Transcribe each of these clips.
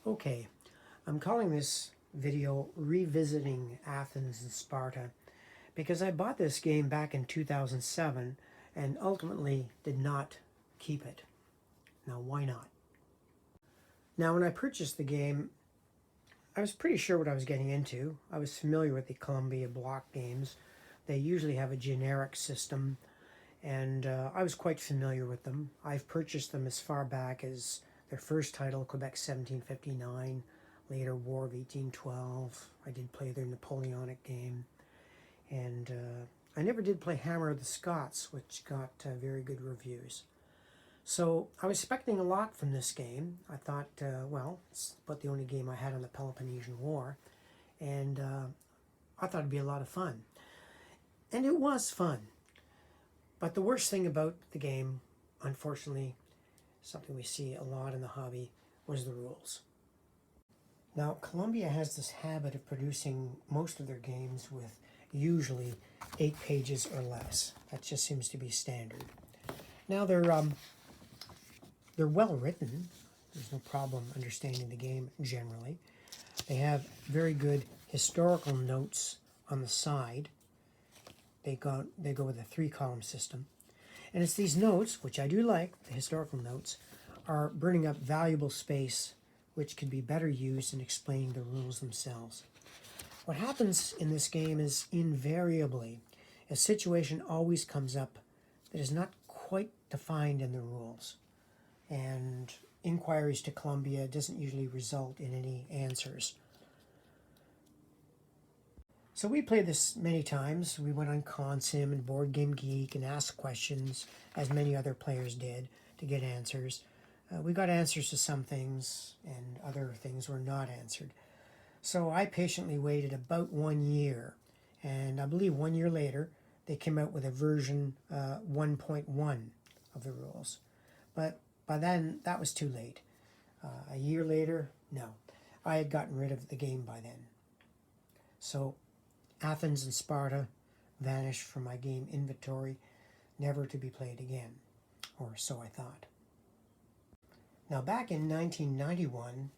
Okay, I'm calling this video Revisiting Athens and Sparta because I bought this game back in 2007 and ultimately did not keep it. Now, why not? Now, when I purchased the game, I was pretty sure what I was getting into. I was familiar with the Columbia block games. They usually have a generic system, and I was quite familiar with them. I've purchased them as far back as their first title, Quebec 1759, later War of 1812. I did play their Napoleonic game, and I never did play Hammer of the Scots, which got very good reviews. So I was expecting a lot from this game. I thought, well, it's about the only game I had on the Peloponnesian War, and I thought it'd be a lot of fun. And it was fun. But the worst thing about the game, unfortunately, something we see a lot in the hobby, was the rules. Now, Columbia has this habit of producing most of their games with usually 8 pages or less. That just seems to be standard. Now, they're well written. There's no problem understanding the game generally. They have very good historical notes on the side. They go with a 3-column system. And it's these notes, which I do like, the historical notes, are burning up valuable space which could be better used in explaining the rules themselves. What happens in this game is invariably a situation always comes up that is not quite defined in the rules. And inquiries to Columbia doesn't usually result in any answers. So we played this many times. We went on Consim and Board Game Geek and asked questions, as many other players did, to get answers. We got answers to some things, and other things were not answered. So I patiently waited about 1 year, and I believe 1 year later, they came out with a version 1.1 of the rules. But by then, that was too late. A year later, no. I had gotten rid of the game by then. So Athens and Sparta vanished from my game inventory, never to be played again, or so I thought. Now, back in 1991,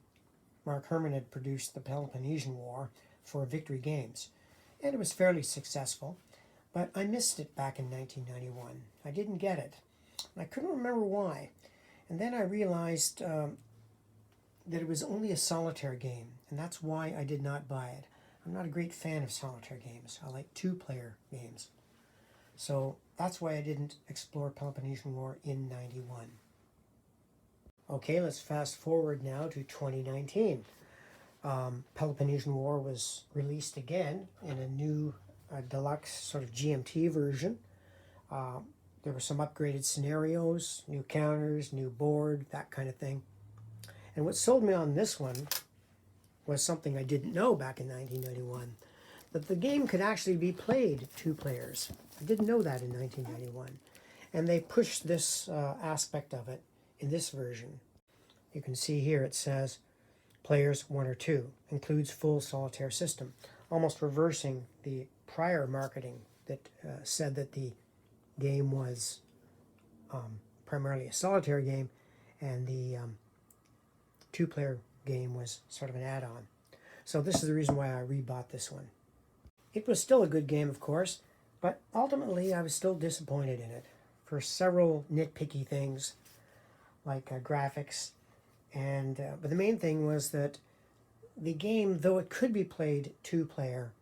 Mark Herman had produced the Peloponnesian War for Victory Games, and it was fairly successful, but I missed it back in 1991. I didn't get it, and I couldn't remember why. And then I realized that it was only a solitaire game, and that's why I did not buy it. I'm not a great fan of solitaire games. I like 2-player games. So that's why I didn't explore Peloponnesian War in 91. Okay, let's fast forward now to 2019. Peloponnesian War was released again in a new deluxe sort of GMT version. There were some upgraded scenarios, new counters, new board, that kind of thing. And what sold me on this one was something I didn't know back in 1991, that the game could actually be played 2 players. I didn't know that in 1991. And they pushed this aspect of it in this version. You can see here it says players 1 or 2, includes full solitaire system, almost reversing the prior marketing that said that the game was primarily a solitaire game and the 2-player game was sort of an add-on. So this is the reason why I rebought this one. It was still a good game, of course, but ultimately I was still disappointed in it for several nitpicky things like graphics, and but the main thing was that the game, though it could be played 2-player,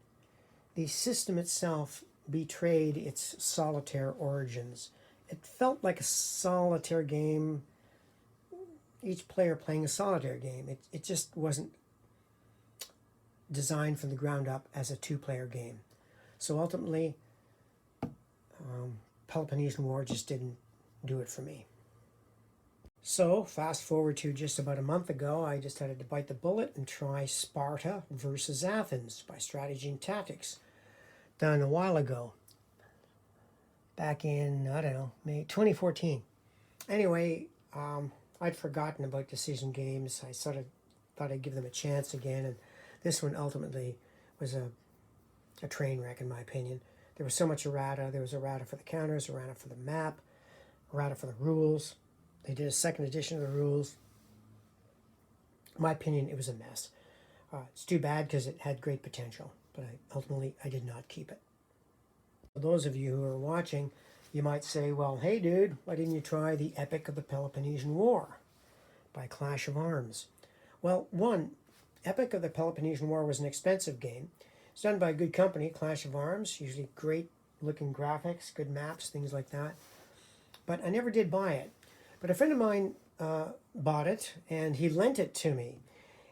the system itself betrayed its solitaire origins. It felt like a solitaire game, each player playing a solitaire game. It just wasn't designed from the ground up as a 2-player game. So ultimately, Peloponnesian War just didn't do it for me. So fast forward to just about a month ago, I decided to bite the bullet and try Sparta versus Athens by Strategy and Tactics, done a while ago, back in, I don't know, May 2014. Anyway, I'd forgotten about Decision Games. I sort of thought I'd give them a chance again, and this one ultimately was a train wreck in my opinion. There was so much errata. There was errata for the counters, errata for the map, errata for the rules. They did a second edition of the rules. In my opinion, it was a mess. It's too bad because it had great potential, but ultimately I did not keep it. For those of you who are watching, you might say, well, hey dude, why didn't you try the Epic of the Peloponnesian War by Clash of Arms? Well, one, Epic of the Peloponnesian War was an expensive game. It's done by a good company, Clash of Arms, usually great looking graphics, good maps, things like that. But I never did buy it. But a friend of mine bought it, and he lent it to me.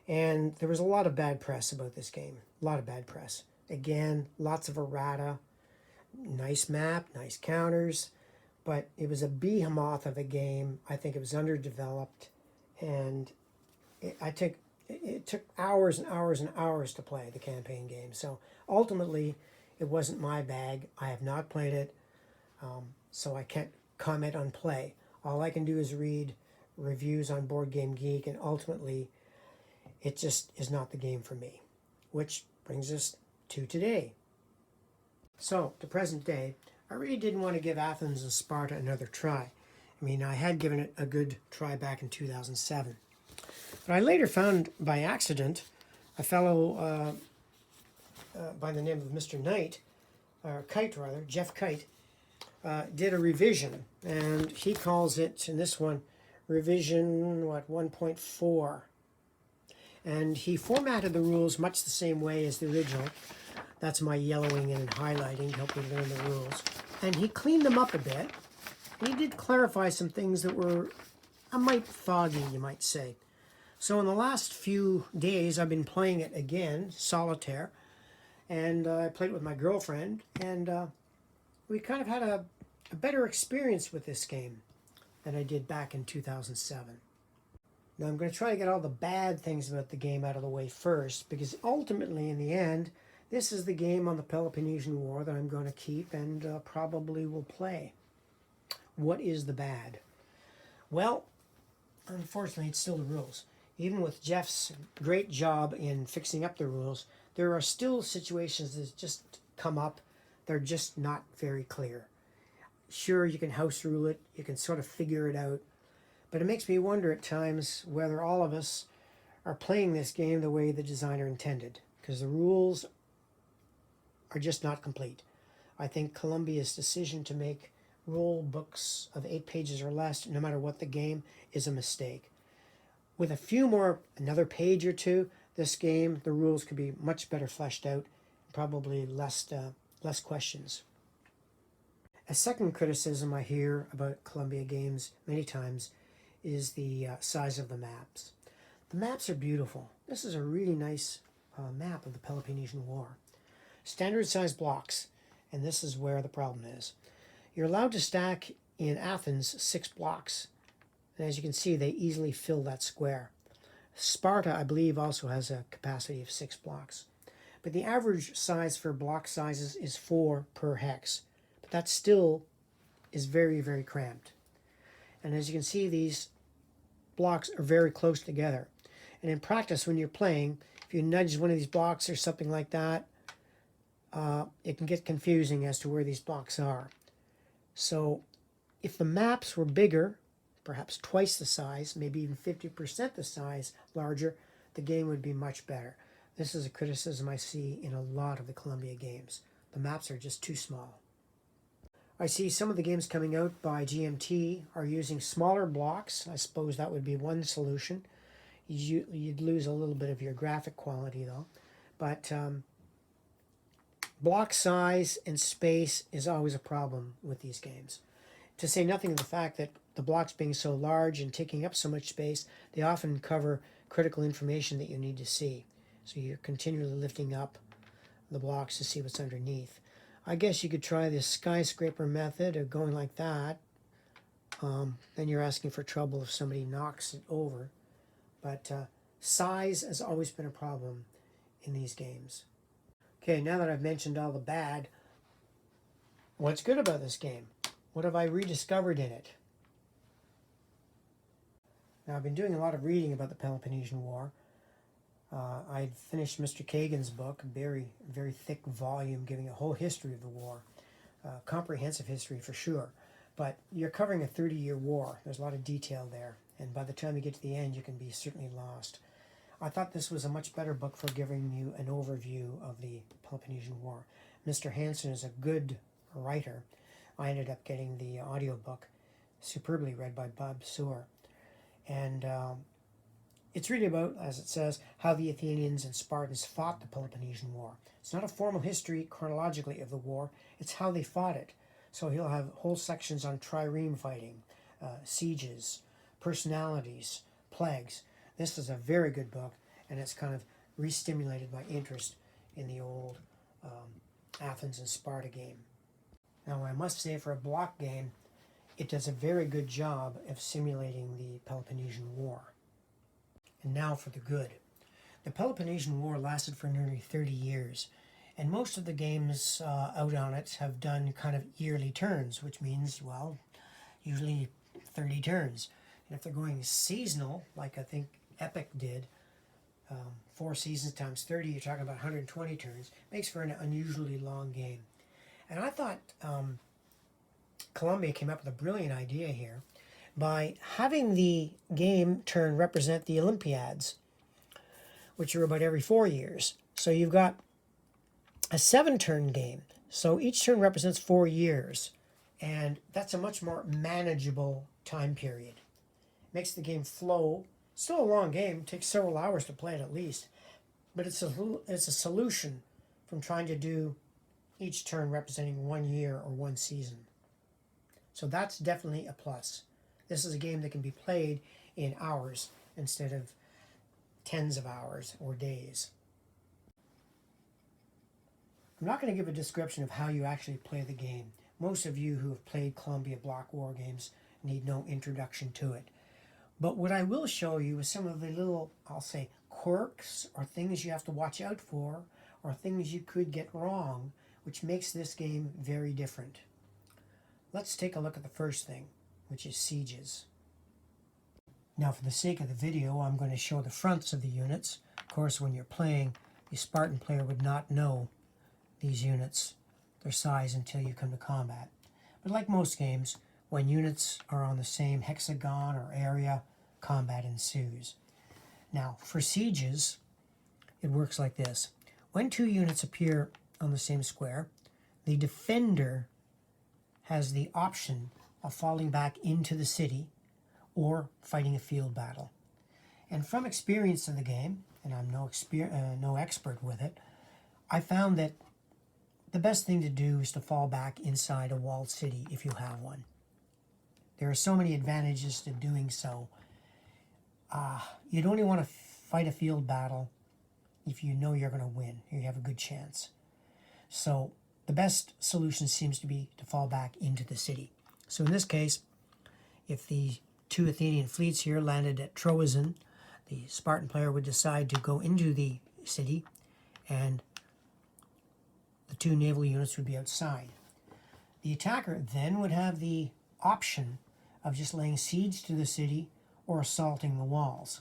And there was a lot of bad press about this game. A lot of bad press. Again, lots of errata. Nice map, nice counters. But it was a behemoth of a game. I think it was underdeveloped. And it took hours and hours and hours to play the campaign game. So ultimately, it wasn't my bag. I have not played it. So I can't comment on play. All I can do is read reviews on Board Game Geek, and ultimately it just is not the game for me. Which brings us to today. So, to present day, I really didn't want to give Athens and Sparta another try. I mean, I had given it a good try back in 2007. But I later found by accident a fellow by the name of Mr. Knight, or Kite rather, Jeff Kite, did a revision, and he calls it, in this one, revision 1.4, and he formatted the rules much the same way as the original. That's my yellowing and highlighting to help me learn the rules, and he cleaned them up a bit. And he did clarify some things that were a mite foggy, you might say. So in the last few days I've been playing it again, solitaire, and I played it with my girlfriend, and we kind of had a better experience with this game than I did back in 2007. Now I'm going to try to get all the bad things about the game out of the way first, because ultimately, in the end, this is the game on the Peloponnesian War that I'm going to keep and probably will play. What is the bad? Well, unfortunately, it's still the rules. Even with Jeff's great job in fixing up the rules, there are still situations that just come up. They're just not very clear. Sure, you can house rule it, you can sort of figure it out, but it makes me wonder at times whether all of us are playing this game the way the designer intended, because the rules are just not complete. I think Columbia's decision to make rule books of 8 pages or less, no matter what the game, is a mistake. With a few more, another page or two, this game, the rules could be much better fleshed out, probably less questions. A second criticism I hear about Columbia games many times is the size of the maps. The maps are beautiful. This is a really nice map of the Peloponnesian War. Standard size blocks, and this is where the problem is. You're allowed to stack in Athens 6 blocks, and as you can see, they easily fill that square. Sparta, I believe, also has a capacity of 6 blocks. But the average size for block sizes is 4 per hex. But that still is very, very cramped. And as you can see, these blocks are very close together. And in practice, when you're playing, if you nudge one of these blocks or something like that, it can get confusing as to where these blocks are. So if the maps were bigger, perhaps twice the size, maybe even 50% the size larger, the game would be much better. This is a criticism I see in a lot of the Columbia games. The maps are just too small. I see some of the games coming out by GMT are using smaller blocks. I suppose that would be one solution. You'd lose a little bit of your graphic quality though. But block size and space is always a problem with these games. To say nothing of the fact that the blocks being so large and taking up so much space, they often cover critical information that you need to see. So you're continually lifting up the blocks to see what's underneath. I guess you could try this skyscraper method of going like that. Then you're asking for trouble if somebody knocks it over. But size has always been a problem in these games. Okay, now that I've mentioned all the bad, what's good about this game? What have I rediscovered in it? Now, I've been doing a lot of reading about the Peloponnesian War. I'd finished Mr. Kagan's book, a very, very thick volume giving a whole history of the war. Comprehensive history for sure. But you're covering a 30-year war. There's a lot of detail there. And by the time you get to the end, you can be certainly lost. I thought this was a much better book for giving you an overview of the Peloponnesian War. Mr. Hansen is a good writer. I ended up getting the audiobook, superbly read by Bob Sewer. And it's really about, as it says, how the Athenians and Spartans fought the Peloponnesian War. It's not a formal history chronologically of the war, it's how they fought it. So he'll have whole sections on trireme fighting, sieges, personalities, plagues. This is a very good book, and it's kind of re-stimulated my interest in the old Athens and Sparta game. Now, I must say, for a block game, it does a very good job of simulating the Peloponnesian War. And now for the good. The Peloponnesian War lasted for nearly 30 years, and most of the games out on it have done kind of yearly turns, which means, well, usually 30 turns. And if they're going seasonal, like I think Epic did, 4 seasons times 30, you're talking about 120 turns, makes for an unusually long game. And I thought Columbia came up with a brilliant idea here by having the game turn represent the Olympiads, which are about every 4 years. So you've got a 7-turn game. So each turn represents 4 years. And that's a much more manageable time period. Makes the game flow. Still a long game. Takes several hours to play it at least. But it's a solution from trying to do each turn representing 1 year or 1 season. So that's definitely a plus. This is a game that can be played in hours instead of tens of hours or days. I'm not going to give a description of how you actually play the game. Most of you who have played Columbia block war games need no introduction to it. But what I will show you is some of the little, I'll say, quirks or things you have to watch out for or things you could get wrong, which makes this game very different. Let's take a look at the first thing, which is sieges. Now, for the sake of the video, I'm going to show the fronts of the units. Of course, when you're playing, the Spartan player would not know these units, their size, until you come to combat. But like most games, when units are on the same hexagon or area, combat ensues. Now, for sieges, it works like this. When 2 units appear on the same square, the defender has the option of falling back into the city or fighting a field battle. And from experience in the game, and I'm no expert with it, I found that the best thing to do is to fall back inside a walled city if you have one. There are so many advantages to doing so. You'd only want to fight a field battle if you know you're going to win, you have a good chance. So the best solution seems to be to fall back into the city. So in this case, if the 2 Athenian fleets here landed at Troezen, the Spartan player would decide to go into the city, and the 2 naval units would be outside. The attacker then would have the option of just laying siege to the city or assaulting the walls.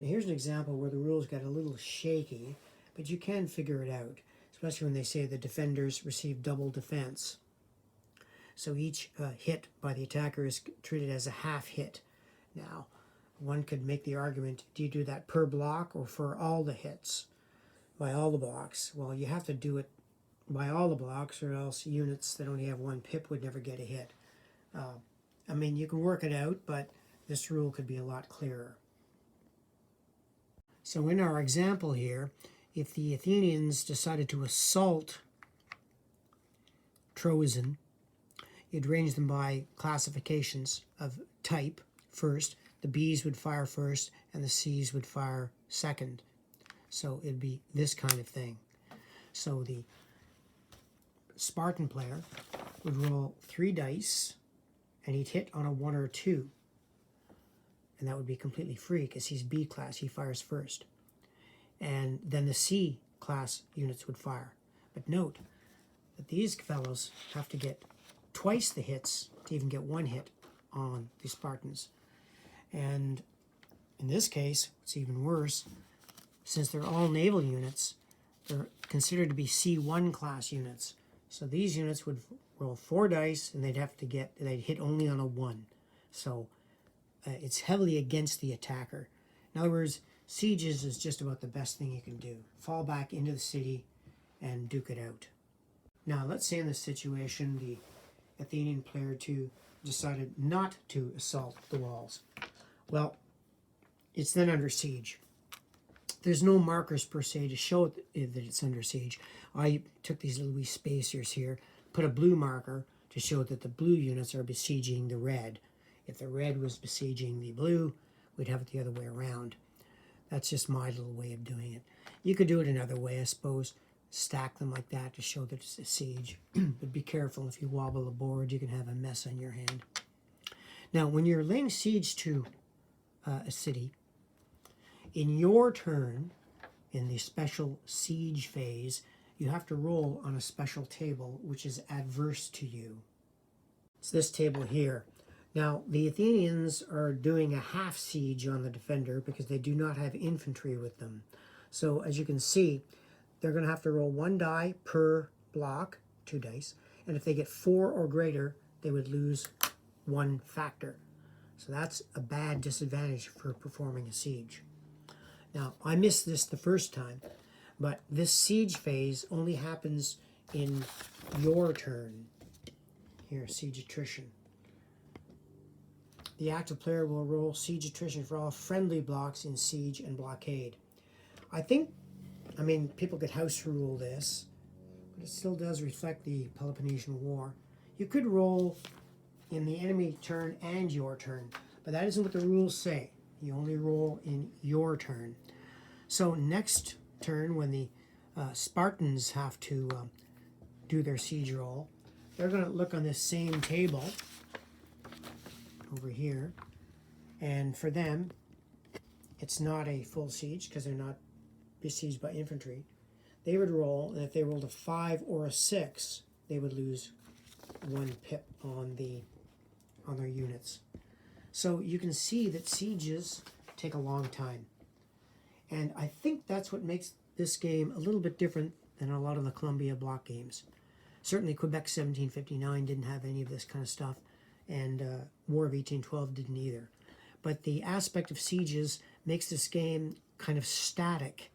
Now here's an example where the rules got a little shaky, but you can figure it out, especially when they say the defenders receive double defense. So each hit by the attacker is treated as a half hit. Now, one could make the argument, do you do that per block or for all the hits? By all the blocks? Well, you have to do it by all the blocks, or else units that only have 1 pip would never get a hit. I mean, you can work it out, but this rule could be a lot clearer. So in our example here, if the Athenians decided to assault Troezen, you'd range them by classifications of type first. The Bs would fire first, and the Cs would fire second. So it'd be this kind of thing. So the Spartan player would roll 3 dice, and he'd hit on a 1 or 2. And that would be completely free because he's B class, he fires first. And then the C class units would fire. But note that these fellows have to get twice the hits to even get 1 hit on the Spartans. And in this case, it's even worse. Since they're all naval units, they're considered to be C1 class units. So these units would roll 4 dice, and they'd hit only on a 1. So it's heavily against the attacker. In other words, Sieges is just about the best thing you can do. Fall back into the city and duke it out. Now, let's say in this situation, the Athenian player 2 decided not to assault the walls. Well, it's then under siege. There's no markers per se to show that it's under siege. I took these little wee spacers here, put a blue marker to show that the blue units are besieging the red. If the red was besieging the blue, we'd have it the other way around. That's just my little way of doing it. You could do it another way, I suppose. Stack them like that to show that it's a siege. But be careful, if you wobble the board, you can have a mess on your hand. Now, when you're laying siege to a city, in your turn, in the special siege phase, you have to roll on a special table which is adverse to you. It's this table here. Now, the Athenians are doing a half siege on the defender because they do not have infantry with them. So, as you can see, they're going to have to roll 1 die per block, 2 dice, and if they get 4 or greater, they would lose 1 factor. So that's a bad disadvantage for performing a siege. Now, I missed this the first time, but this siege phase only happens in your turn. Here, siege attrition. The active player will roll siege attrition for all friendly blocks in siege and blockade. I mean, people could house rule this, but it still does reflect the Peloponnesian War. You could roll in the enemy turn and your turn, but that isn't what the rules say. You only roll in your turn. So next turn, when the Spartans have to do their siege roll, they're going to look on this same table over here, and for them, it's not a full siege because they're not besieged by infantry. They would roll, and if they rolled a 5 or a 6, they would lose 1 pip on their units. So you can see that sieges take a long time. And I think that's what makes this game a little bit different than a lot of the Columbia block games. Certainly Quebec 1759 didn't have any of this kind of stuff, and War of 1812 didn't either. But the aspect of sieges makes this game kind of static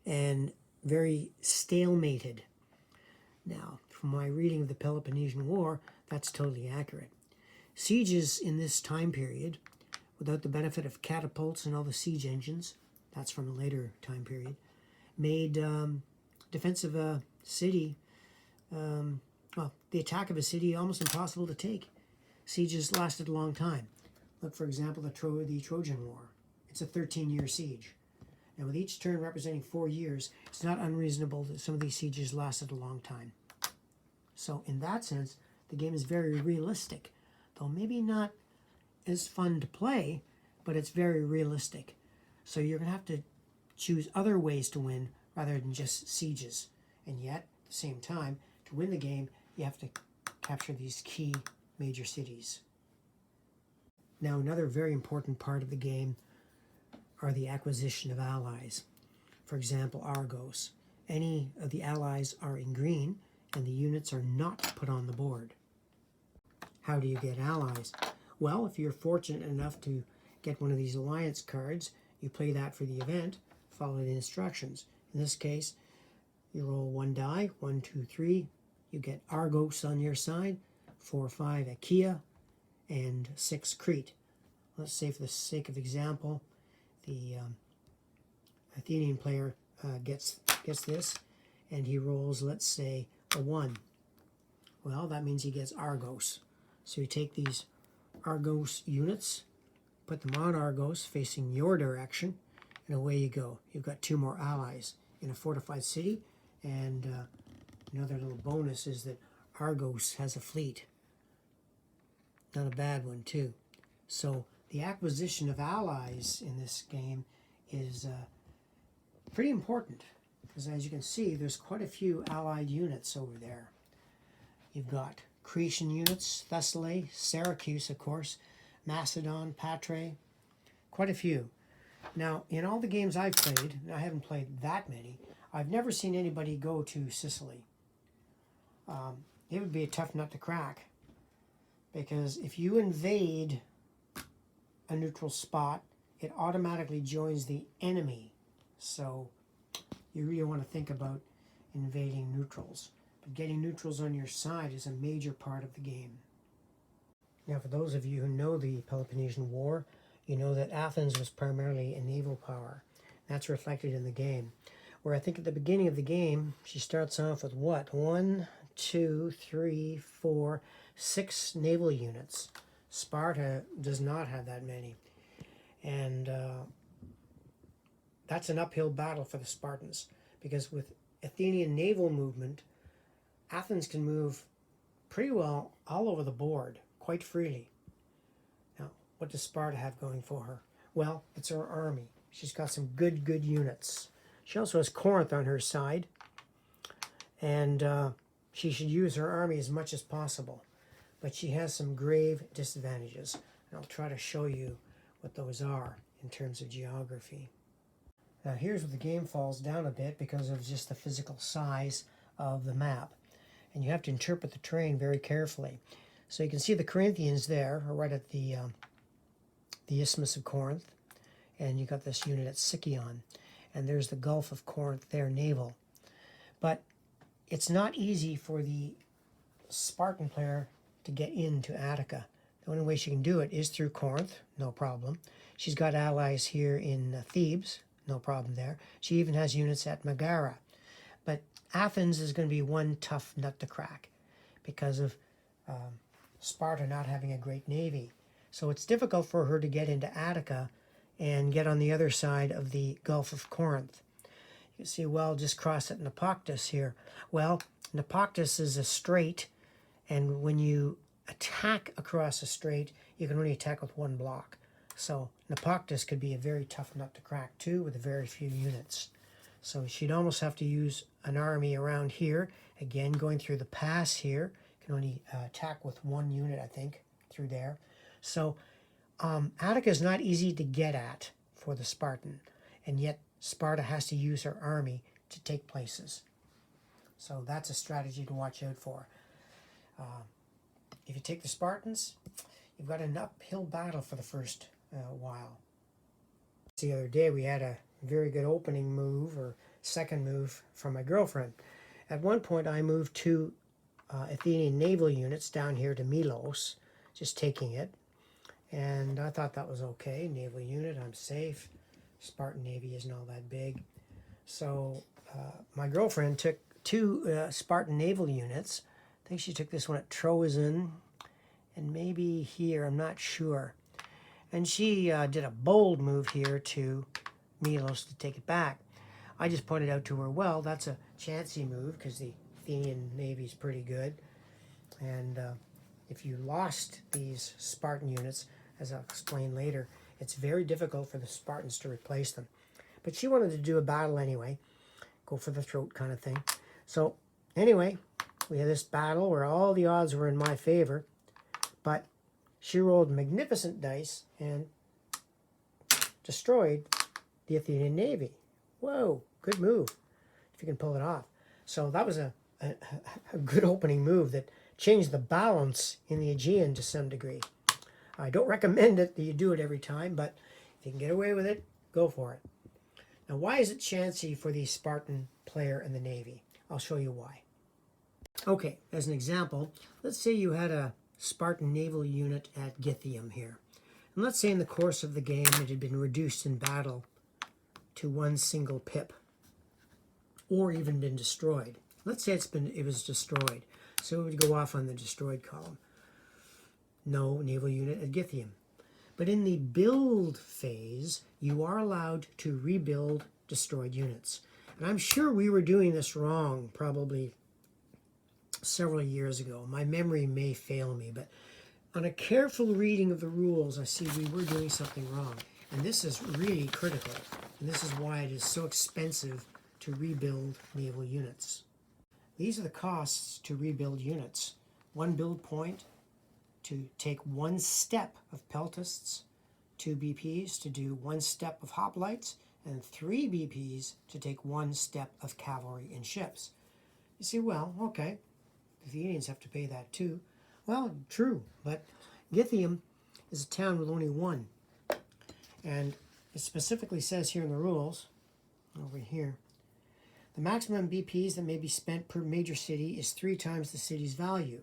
and very stalemated. Now, from my reading of the Peloponnesian War, that's totally accurate. Sieges in this time period, without the benefit of catapults and all the siege engines, that's from a later time period, made defense of a city, the attack of a city almost impossible to take. Sieges lasted a long time. Look, for example, the Trojan War. It's a 13-year siege. And with each turn representing 4 years, it's not unreasonable that some of these sieges lasted a long time. So in that sense, the game is very realistic, though maybe not as fun to play, but it's very realistic. So you're going to have to choose other ways to win rather than just sieges. And yet, at the same time, to win the game, you have to capture these key major cities. Now, another very important part of the game are the acquisition of allies. For example, Argos. Any of the allies are in green, and the units are not put on the board. How do you get allies? Well, if you're fortunate enough to get one of these alliance cards, you play that for the event, follow the instructions. In this case, you roll 1 die, 1, 2, 3. You get Argos on your side, 4, 5 Achaia, and 6 Crete. Let's say for the sake of example, the Athenian player gets this, and he rolls, let's say, a 1. Well, that means he gets Argos. So you take these Argos units, put them on Argos facing your direction, and away you go. You've got 2 more allies in a fortified city, and another little bonus is that Argos has a fleet. Not a bad one, too. So the acquisition of allies in this game is pretty important, because as you can see, there's quite a few allied units over there. You've got Cretan units, Thessaly, Syracuse, of course, Macedon, Patre, quite a few. Now, in all the games I've played, and I haven't played that many, I've never seen anybody go to Sicily. It would be a tough nut to crack, because if you invade a neutral spot it automatically joins the enemy. So you really want to think about invading neutrals. But getting neutrals on your side is a major part of the game. Now, for those of you who know the Peloponnesian War, you know that Athens was primarily a naval power. That's reflected in the game. Where I think at the beginning of the game, she starts off with what? 1, 2, 3, 4, 6 naval units. Sparta does not have that many. And that's an uphill battle for the Spartans, because with Athenian naval movement, Athens can move pretty well all over the board, quite freely. Now, what does Sparta have going for her? Well, it's her army. She's got some good units. She also has Corinth on her side, and she should use her army as much as possible. But she has some grave disadvantages, and I'll try to show you what those are in terms of geography. Now here's where the game falls down a bit because of just the physical size of the map. And you have to interpret the terrain very carefully. So you can see the Corinthians there, right at the Isthmus of Corinth. And you got this unit at Sicyon. And there's the Gulf of Corinth there, naval. But it's not easy for the Spartan player to get into Attica. The only way she can do it is through Corinth, no problem. She's got allies here in Thebes, no problem there. She even has units at Megara. But Athens is going to be one tough nut to crack because of Sparta not having a great navy. So it's difficult for her to get into Attica and get on the other side of the Gulf of Corinth. You can see, well, just cross at Naupactus here. Well, Naupactus is a strait, and when you attack across a strait, you can only attack with one block. So Naupactus could be a very tough nut to crack too, with very few units. So she'd almost have to use an army around here. Again, going through the pass here. You can only attack with one unit, I think, through there. So Attica is not easy to get at for the Spartan, and yet Sparta has to use her army to take places. So that's a strategy to watch out for. If you take the Spartans, you've got an uphill battle for the first while. The other day we had a very good opening move, or second move, from my girlfriend. At one point I moved two Athenian naval units down here to Milos, just taking it. And I thought that was okay. Naval unit, I'm safe. Spartan Navy isn't all that big. So my girlfriend took two Spartan naval units. I think she took this one at Troezen and maybe here, I'm not sure. And she did a bold move here to Milos to take it back. I just pointed out to her, well, that's a chancy move because the Athenian Navy is pretty good. And if you lost these Spartan units, as I'll explain later, it's very difficult for the Spartans to replace them. But she wanted to do a battle anyway, go for the throat kind of thing. So anyway, we had this battle where all the odds were in my favor, but she rolled magnificent dice and destroyed the Athenian Navy. Whoa, good move, if you can pull it off. So that was a good opening move that changed the balance in the Aegean to some degree. I don't recommend it that you do it every time, but if you can get away with it, go for it. Now, why is it chancy for the Spartan player in the Navy? I'll show you why. Okay, as an example, let's say you had a Spartan naval unit at Gythium here. And let's say in the course of the game it had been reduced in battle to one single pip, or even been destroyed. Let's say it was destroyed. So it would go off on the destroyed column. No naval unit at Gythium. But in the build phase, you are allowed to rebuild destroyed units. And I'm sure we were doing this wrong probably several years ago. My memory may fail me, but on a careful reading of the rules, I see we were doing something wrong. And this is really critical. And this is why it is so expensive to rebuild naval units. These are the costs to rebuild units. 1 build point to take 1 step of peltasts, 2 BPs to do 1 step of hoplites, and 3 BPs to take 1 step of cavalry and ships. You see, well, okay, the Athenians have to pay that too. Well, true, but Gythium is a town with only 1. And It specifically says here in the rules, over here, the maximum BPs that may be spent per major city is 3 times the city's value,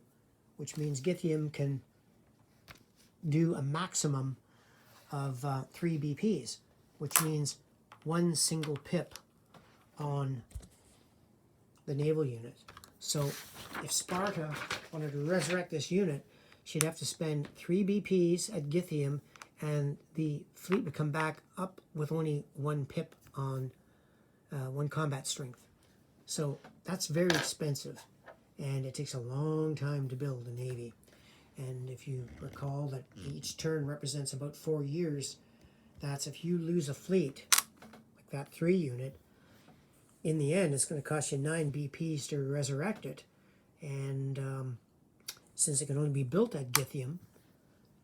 which means Githium can do a maximum of 3 BPs, which means 1 single pip on the naval unit. So if Sparta wanted to resurrect this unit, she'd have to spend 3 BPs at Githium, and the fleet would come back up with only 1 pip on 1 combat strength. So that's very expensive, and it takes a long time to build a navy. And if you recall that each turn represents about 4 years, that's if you lose a fleet, like that 3 unit, in the end it's going to cost you 9 BPs to resurrect it. And since it can only be built at Githium,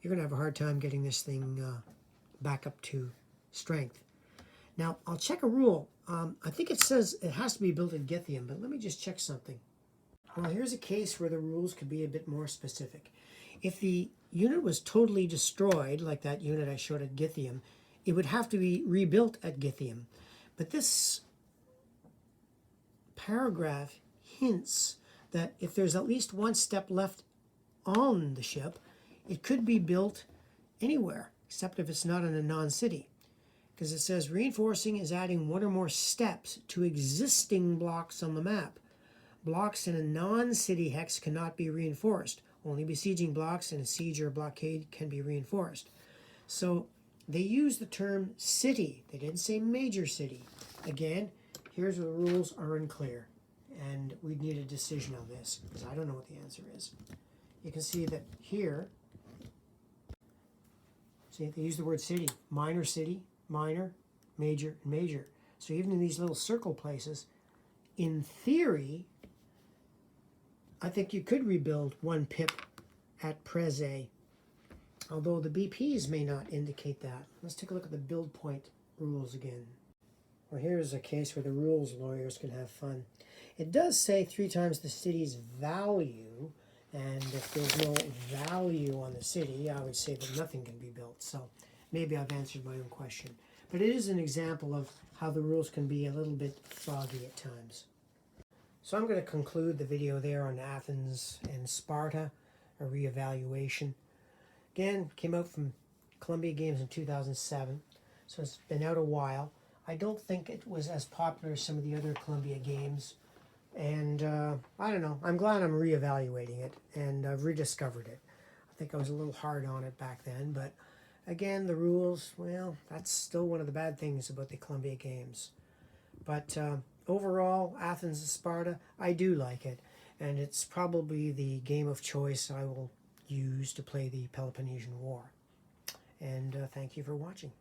you're going to have a hard time getting this thing back up to strength. Now, I'll check a rule. I think it says it has to be built at Githium, but let me just check something. Well, here's a case where the rules could be a bit more specific. If the unit was totally destroyed, like that unit I showed at Githium, it would have to be rebuilt at Githium. But this paragraph hints that if there's at least 1 step left on the ship, it could be built anywhere, except if it's not in a non-city. Because it says reinforcing is adding 1 or more steps to existing blocks on the map. Blocks in a non-city hex cannot be reinforced. Only besieging blocks in a siege or blockade can be reinforced. So they use the term city. They didn't say major city. Again, here's where the rules are unclear, and we need a decision on this, because I don't know what the answer is. You can see that here, see, they use the word city, minor, major, and major. So even in these little circle places, in theory, I think you could rebuild 1 pip at Preze, although the BPs may not indicate that. Let's take a look at the build point rules again. Well, here's a case where the rules lawyers can have fun. It does say 3 times the city's value, and if there's no value on the city, I would say that nothing can be built. So maybe I've answered my own question. But it is an example of how the rules can be a little bit foggy at times. So I'm going to conclude the video there on Athens and Sparta, a reevaluation. Again, came out from Columbia Games in 2007, so it's been out a while. I don't think it was as popular as some of the other Columbia games, and I don't know. I'm glad I'm reevaluating it, and I've rediscovered it. I think I was a little hard on it back then, but again, the rules, well, that's still one of the bad things about the Columbia Games. But overall, Athens and Sparta, I do like it, and it's probably the game of choice I will use to play the Peloponnesian War. And thank you for watching.